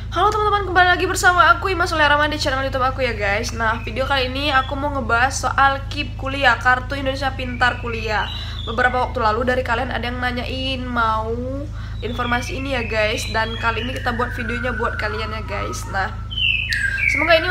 Halo teman-teman, kembali lagi bersama aku Ima Sulaiman di channel YouTube aku ya guys. Nah, video kali ini aku mau ngebahas soal KIP kuliah, Kartu Indonesia Pintar Kuliah. Beberapa waktu lalu dari kalian ada yang nanyain mau informasi ini ya guys, dan kali ini kita buat videonya buat kalian ya guys. Nah, semoga ini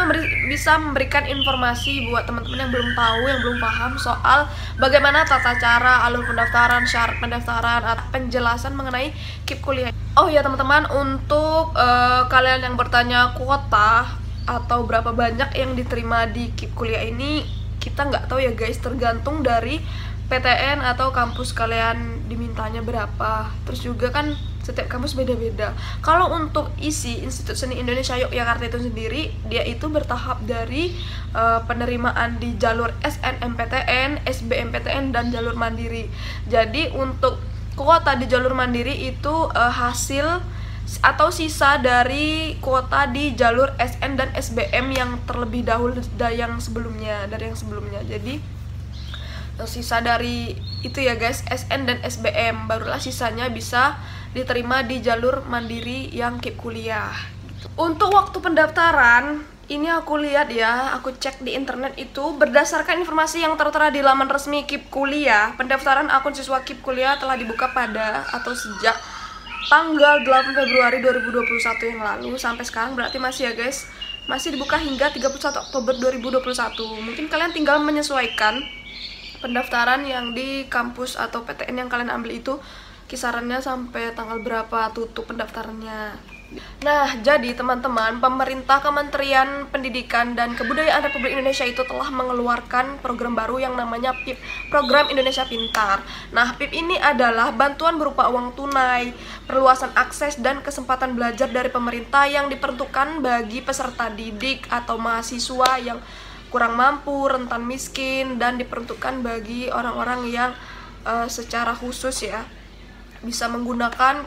bisa memberikan informasi buat teman-teman yang belum tahu, yang belum paham soal bagaimana tata cara, alur pendaftaran, syarat pendaftaran, atau penjelasan mengenai KIP kuliah. Oh ya teman-teman, untuk kalian yang bertanya kuota atau berapa banyak yang diterima di KIP kuliah ini, kita nggak tahu ya guys, tergantung dari PTN atau kampus kalian dimintanya berapa. Terus juga kan setiap kampus beda-beda. Kalau untuk ISI, Institut Seni Indonesia Yogyakarta itu sendiri, dia itu bertahap dari penerimaan di jalur SNMPTN, SBMPTN, dan jalur mandiri. Jadi untuk kuota di jalur mandiri itu hasil atau sisa dari kuota di jalur SN dan SBM yang terlebih dahulu dari yang sebelumnya. Jadi sisa dari itu ya guys, SN dan SBM, barulah sisanya bisa diterima di jalur mandiri yang KIP kuliah gitu. Untuk waktu pendaftaran ini aku lihat ya, aku cek di internet itu berdasarkan informasi yang tertera di laman resmi KIP kuliah. Pendaftaran akun siswa KIP kuliah telah dibuka pada atau sejak tanggal 8 Februari 2021 yang lalu sampai sekarang, berarti masih ya guys, masih dibuka hingga 31 Oktober 2021. Mungkin kalian tinggal menyesuaikan pendaftaran yang di kampus atau PTN yang kalian ambil itu kisarannya sampai tanggal berapa tutup pendaftarannya. Nah, jadi teman-teman, pemerintah Kementerian Pendidikan dan Kebudayaan Republik Indonesia itu telah mengeluarkan program baru yang namanya PIP, Program Indonesia Pintar. Nah, PIP ini adalah bantuan berupa uang tunai, perluasan akses dan kesempatan belajar dari pemerintah yang diperuntukkan bagi peserta didik atau mahasiswa yang kurang mampu, rentan miskin, dan diperuntukkan bagi orang-orang yang secara khusus ya bisa menggunakan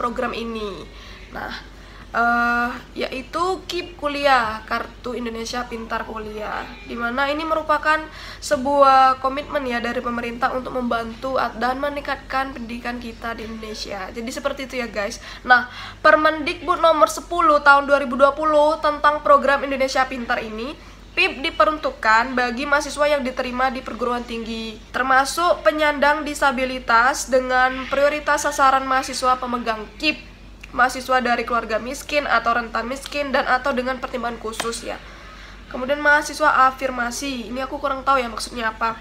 program ini. Nah, yaitu KIP kuliah, Kartu Indonesia Pintar Kuliah, dimana ini merupakan sebuah komitmen ya dari pemerintah untuk membantu dan meningkatkan pendidikan kita di Indonesia. Jadi seperti itu ya guys. Nah, Permendikbud nomor 10 tahun 2020 tentang program Indonesia Pintar ini, PIP diperuntukkan bagi mahasiswa yang diterima di perguruan tinggi, termasuk penyandang disabilitas dengan prioritas sasaran mahasiswa pemegang KIP, mahasiswa dari keluarga miskin atau rentan miskin, dan atau dengan pertimbangan khusus ya. Kemudian mahasiswa afirmasi, ini aku kurang tahu ya maksudnya apa.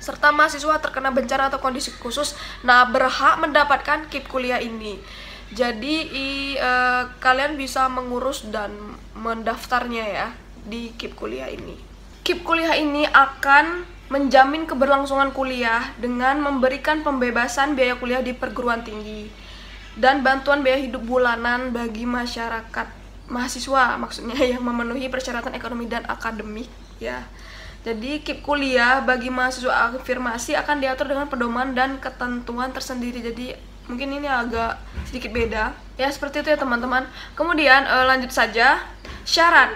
Serta mahasiswa terkena bencana atau kondisi khusus, nah berhak mendapatkan KIP kuliah ini. Jadi kalian bisa mengurus dan mendaftarnya ya di KIP kuliah ini. KIP kuliah ini akan menjamin keberlangsungan kuliah dengan memberikan pembebasan biaya kuliah di perguruan tinggi dan bantuan biaya hidup bulanan bagi masyarakat mahasiswa, maksudnya yang memenuhi persyaratan ekonomi dan akademik ya. Jadi KIP kuliah bagi mahasiswa afirmasi akan diatur dengan pedoman dan ketentuan tersendiri. Jadi mungkin ini agak sedikit beda ya, seperti itu ya teman-teman. Kemudian lanjut saja,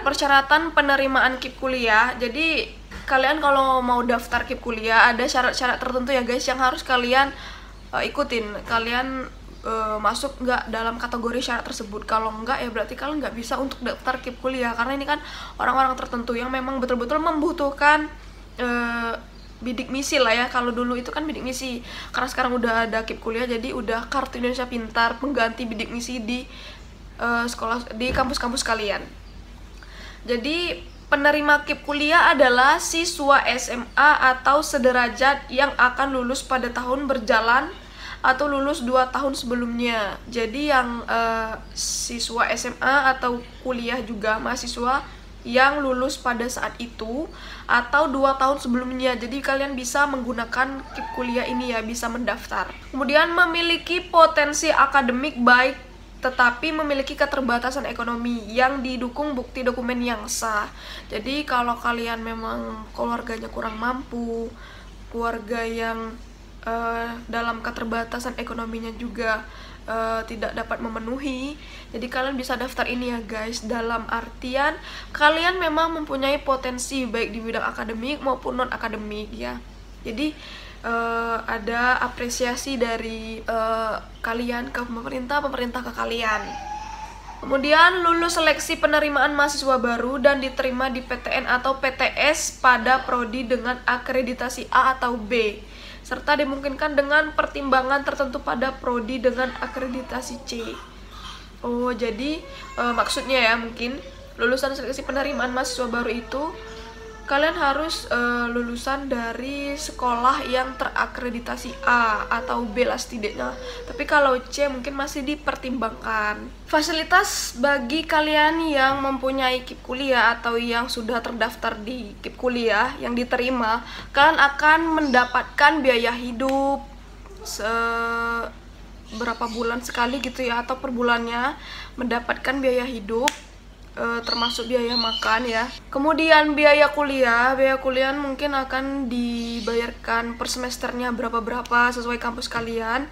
persyaratan penerimaan KIP kuliah. Jadi kalian kalau mau daftar KIP kuliah ada syarat-syarat tertentu ya guys yang harus kalian ikutin. Kalian masuk nggak dalam kategori syarat tersebut. Kalau enggak ya berarti kalian nggak bisa untuk daftar KIP kuliah, karena ini kan orang-orang tertentu yang memang betul-betul membutuhkan bidik misi lah ya. Kalau dulu itu kan bidik misi, karena sekarang udah ada KIP kuliah, jadi udah Kartu Indonesia Pintar pengganti bidik misi di sekolah, di kampus-kampus kalian. Jadi penerima KIP kuliah adalah siswa SMA atau sederajat yang akan lulus pada tahun berjalan atau lulus 2 tahun sebelumnya. Jadi yang siswa SMA atau kuliah juga mahasiswa yang lulus pada saat itu atau 2 tahun sebelumnya. Jadi kalian bisa menggunakan KIP kuliah ini ya, bisa mendaftar. Kemudian memiliki potensi akademik baik tetapi memiliki keterbatasan ekonomi yang didukung bukti dokumen yang sah. Jadi kalau kalian memang keluarganya kurang mampu, keluarga yang dalam keterbatasan ekonominya juga tidak dapat memenuhi, jadi kalian bisa daftar ini ya guys. Dalam artian kalian memang mempunyai potensi baik di bidang akademik maupun non akademik ya. Jadi ada apresiasi dari kalian ke pemerintah ke kalian. Kemudian lulus seleksi penerimaan mahasiswa baru dan diterima di PTN atau PTS pada prodi dengan akreditasi A atau B, serta dimungkinkan dengan pertimbangan tertentu pada prodi dengan akreditasi C. Oh, jadi maksudnya ya, mungkin lulusan seleksi penerimaan mahasiswa baru itu kalian harus lulusan dari sekolah yang terakreditasi A atau B lah setidaknya. Tapi kalau C mungkin masih dipertimbangkan. Fasilitas bagi kalian yang mempunyai KIP kuliah atau yang sudah terdaftar di KIP kuliah yang diterima, kalian akan mendapatkan biaya hidup berapa bulan sekali gitu ya, atau per bulannya mendapatkan biaya hidup, termasuk biaya makan ya. Kemudian biaya kuliah mungkin akan dibayarkan per semesternya berapa sesuai kampus kalian.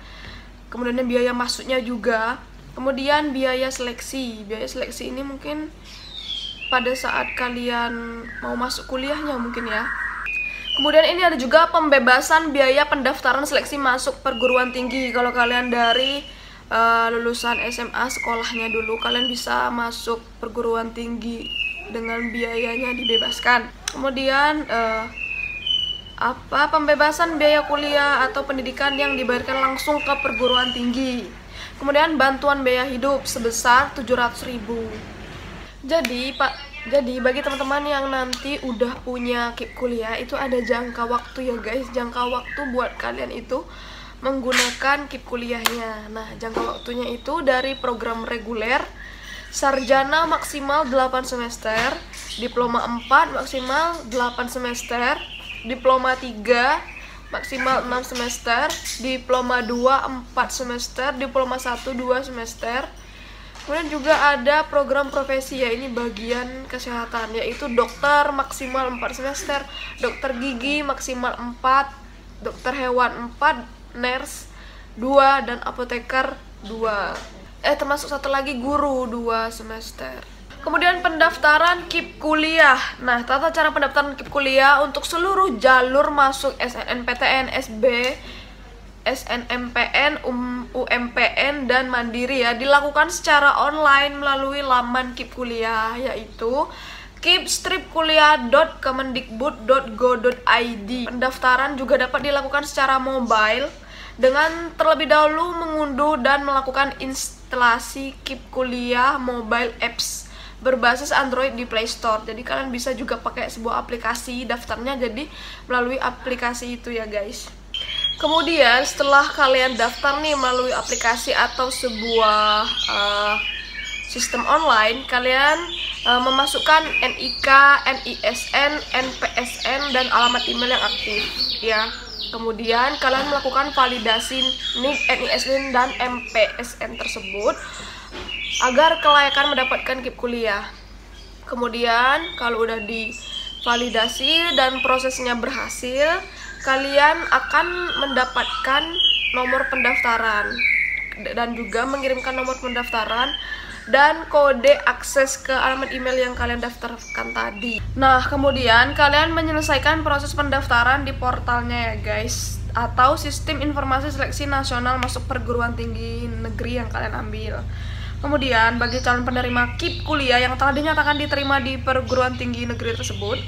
Kemudian biaya masuknya juga. Kemudian biaya seleksi ini mungkin pada saat kalian mau masuk kuliahnya mungkin ya. Kemudian ini ada juga pembebasan biaya pendaftaran seleksi masuk perguruan tinggi. Kalau kalian dari lulusan SMA sekolahnya dulu, kalian bisa masuk perguruan tinggi dengan biayanya dibebaskan. Kemudian pembebasan biaya kuliah atau pendidikan yang dibayarkan langsung ke perguruan tinggi. Kemudian bantuan biaya hidup sebesar 700.000. Jadi bagi teman-teman yang nanti udah punya KIP kuliah, itu ada jangka waktu ya guys. Jangka waktu buat kalian itu menggunakan KIP kuliahnya. Nah, jangka waktunya itu dari program reguler, sarjana maksimal 8 semester, diploma 4 maksimal 8 semester, diploma 3 maksimal 6 semester, diploma 2 4 semester, diploma 1 2 semester. Kemudian juga ada program profesi ya, ini bagian kesehatan, yaitu dokter maksimal 4 semester, dokter gigi maksimal 4, dokter hewan 4, nurse 2, dan apoteker 2. Termasuk satu lagi guru 2 semester. Kemudian pendaftaran KIP kuliah. Nah, tata cara pendaftaran KIP kuliah untuk seluruh jalur masuk SNMPTN, SB, SNMPN, UMPN, dan Mandiri ya, dilakukan secara online melalui laman KIP kuliah, yaitu kipstripkuliah.kemendikbud.go.id. Pendaftaran juga dapat dilakukan secara mobile dengan terlebih dahulu mengunduh dan melakukan instalasi KIP kuliah mobile apps berbasis Android di Play Store. Jadi kalian bisa juga pakai sebuah aplikasi daftarnya jadi melalui aplikasi itu ya guys. Kemudian setelah kalian daftar nih melalui aplikasi atau sebuah sistem online, kalian memasukkan NIK, NISN, NPSN, dan alamat email yang aktif ya. Kemudian kalian melakukan validasi NIK, NISN, dan MPSN tersebut agar kelayakan mendapatkan KIP kuliah. Kemudian kalau udah divalidasi dan prosesnya berhasil, kalian akan mendapatkan nomor pendaftaran dan juga mengirimkan nomor pendaftaran dan kode akses ke alamat email yang kalian daftarkan tadi. Nah, kemudian kalian menyelesaikan proses pendaftaran di portalnya ya guys, atau Sistem Informasi Seleksi Nasional Masuk Perguruan Tinggi Negeri yang kalian ambil. Kemudian bagi calon penerima KIP kuliah yang telah dinyatakan diterima di perguruan tinggi negeri tersebut,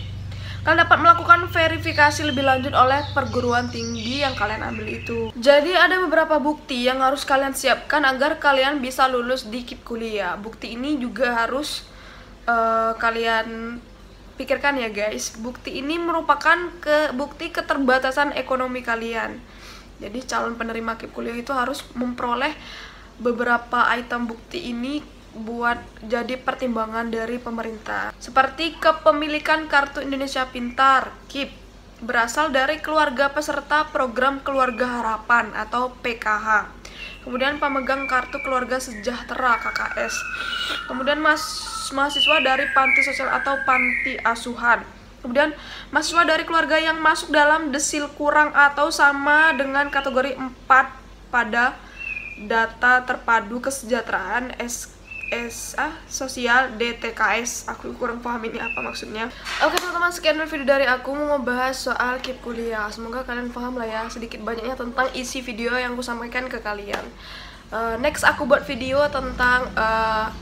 kalian dapat melakukan verifikasi lebih lanjut oleh perguruan tinggi yang kalian ambil itu. Jadi ada beberapa bukti yang harus kalian siapkan agar kalian bisa lulus di KIP kuliah. Bukti ini juga harus kalian pikirkan ya guys. Bukti ini merupakan bukti keterbatasan ekonomi kalian. Jadi calon penerima KIP kuliah itu harus memperoleh beberapa item bukti ini buat jadi pertimbangan dari pemerintah, seperti kepemilikan Kartu Indonesia Pintar KIP berasal dari keluarga peserta program Keluarga Harapan atau PKH, kemudian pemegang Kartu Keluarga Sejahtera KKS, kemudian mahasiswa dari panti sosial atau panti asuhan, kemudian mahasiswa dari keluarga yang masuk dalam desil kurang atau sama dengan kategori 4 pada data terpadu kesejahteraan sosial DTKS. Aku kurang paham ini apa maksudnya. Oke teman-teman, sekian dulu video dari aku mau ngebahas soal KIP kuliah. Semoga kalian paham lah ya sedikit banyaknya tentang isi video yang aku sampaikan ke kalian. Next aku buat video tentang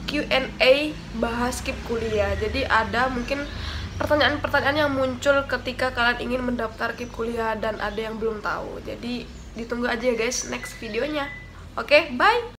Q&A bahas KIP kuliah. Jadi ada mungkin pertanyaan-pertanyaan yang muncul ketika kalian ingin mendaftar KIP kuliah dan ada yang belum tahu. Jadi ditunggu aja ya guys next videonya. Oke, bye!